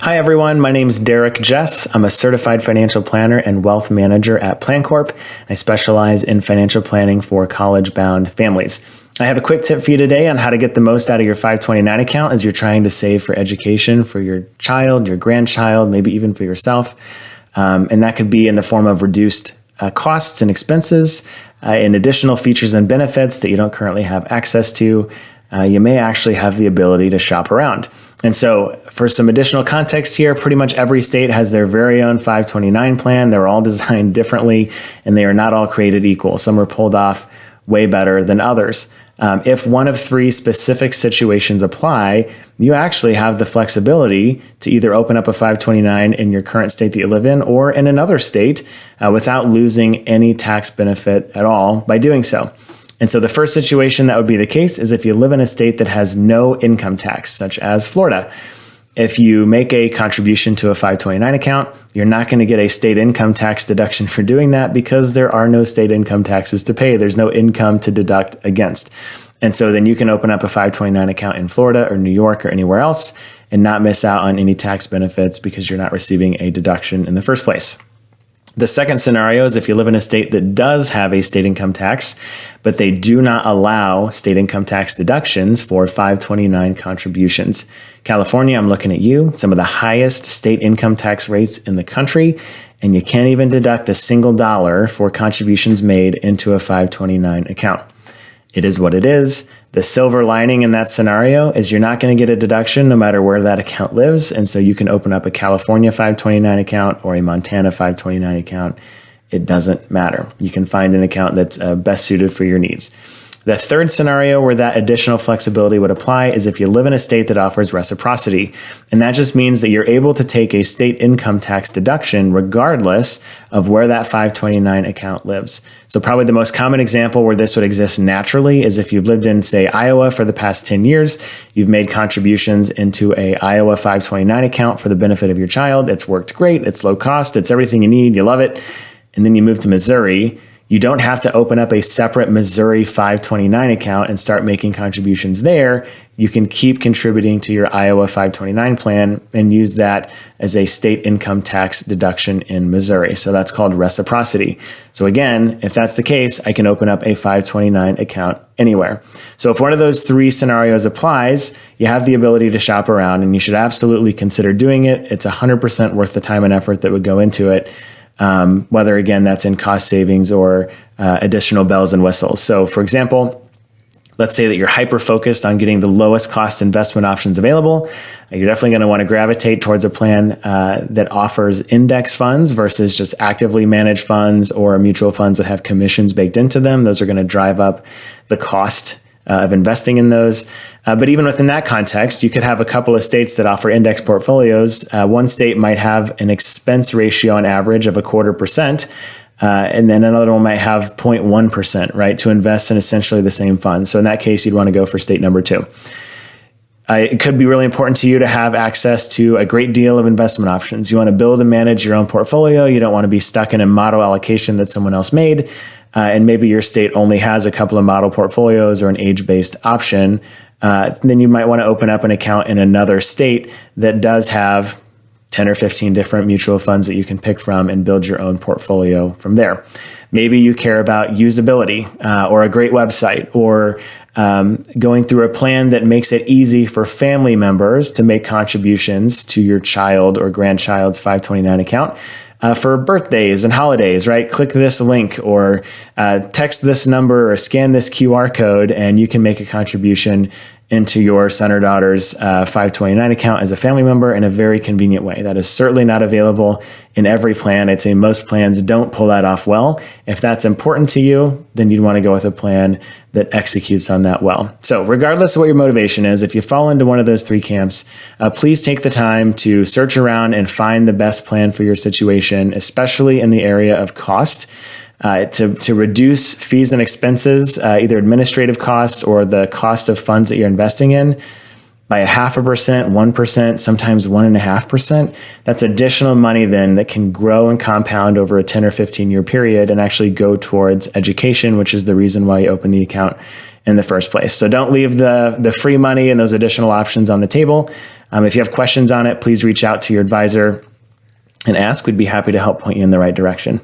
Hi, everyone. My name is Derek Jess. I'm a certified financial planner and wealth manager at Plancorp. I specialize in financial planning for college-bound families. I have a quick tip for you today on how to get the most out of your 529 account as you're trying to save for education for your child, your grandchild, maybe even for yourself. And that could be in the form of reduced costs and expenses, and additional features and benefits that you don't currently have access to. You may actually have the ability to shop around. And so for some additional context here, pretty much every state has their very own 529 plan. They're all designed differently, and they are not all created equal. Some are pulled off way better than others. If one of three specific situations apply, you actually have the flexibility to either open up a 529 in your current state that you live in or in another state without losing any tax benefit at all by doing so. And so the first situation that would be the case is if you live in a state that has no income tax, such as Florida. If you make a contribution to a 529 account, you're not going to get a state income tax deduction for doing that because there are no state income taxes to pay. There's no income to deduct against. And so then you can open up a 529 account in Florida or New York or anywhere else and not miss out on any tax benefits because you're not receiving a deduction in the first place. The second scenario is if you live in a state that does have a state income tax, but they do not allow state income tax deductions for 529 contributions. California, I'm looking at you, some of the highest state income tax rates in the country, and you can't even deduct a single dollar for contributions made into a 529 account. It is what it is. The silver lining in that scenario is you're not going to get a deduction no matter where that account lives. And so you can open up a California 529 account or a Montana 529 account. It doesn't matter. You can find an account that's best suited for your needs. The third scenario where that additional flexibility would apply is if you live in a state that offers reciprocity. And that just means that you're able to take a state income tax deduction regardless of where that 529 account lives. So probably the most common example where this would exist naturally is if you've lived in, say, Iowa for the past 10 years, you've made contributions into a Iowa 529 account for the benefit of your child. It's worked great. It's low cost. It's everything you need. You love it. And then you move to Missouri. You don't have to open up a separate Missouri 529 account and start making contributions there. You can keep contributing to your Iowa 529 plan and use that as a state income tax deduction in Missouri. So that's called reciprocity. So again, if that's the case, I can open up a 529 account anywhere. So if one of those three scenarios applies, you have the ability to shop around, and you should absolutely consider doing it. It's 100% worth the time and effort that would go into it. Whether, again, that's in cost savings or additional bells and whistles. So, for example, let's say that you're hyper-focused on getting the lowest cost investment options available. You're definitely going to want to gravitate towards a plan that offers index funds versus just actively managed funds or mutual funds that have commissions baked into them. Those are going to drive up the cost of investing in those. But even within that context, you could have a couple of states that offer index portfolios. One state might have an expense ratio on average of 0.25%, and then another one might have 0.1%, right, to invest in essentially the same fund. So in that case, you'd want to go for state number 2. It could be really important to you to have access to a great deal of investment options. You want to build and manage your own portfolio. You don't want to be stuck in a model allocation that someone else made. And maybe your state only has a couple of model portfolios or an age-based option. Then you might want to open up an account in another state that does have 10 or 15 different mutual funds that you can pick from and build your own portfolio from there. Maybe you care about usability or a great website or going through a plan that makes it easy for family members to make contributions to your child or grandchild's 529 account. For birthdays and holidays, right? Click this link or text this number or scan this QR code, and you can make a contribution into your son or daughter's 529 account as a family member in a very convenient way. That is certainly not available in every plan. I'd say most plans don't pull that off well. If that's important to you, then you'd want to go with a plan that executes on that well. So regardless of what your motivation is, if you fall into one of those three camps, please take the time to search around and find the best plan for your situation, especially in the area of cost. To reduce fees and expenses, either administrative costs or the cost of funds that you're investing in by 0.5%, 1%, sometimes 1.5%. That's additional money then that can grow and compound over a 10 or 15 year period and actually go towards education, which is the reason why you open the account in the first place. So don't leave the free money and those additional options on the table. If you have questions on it, please reach out to your advisor and ask. We'd be happy to help point you in the right direction.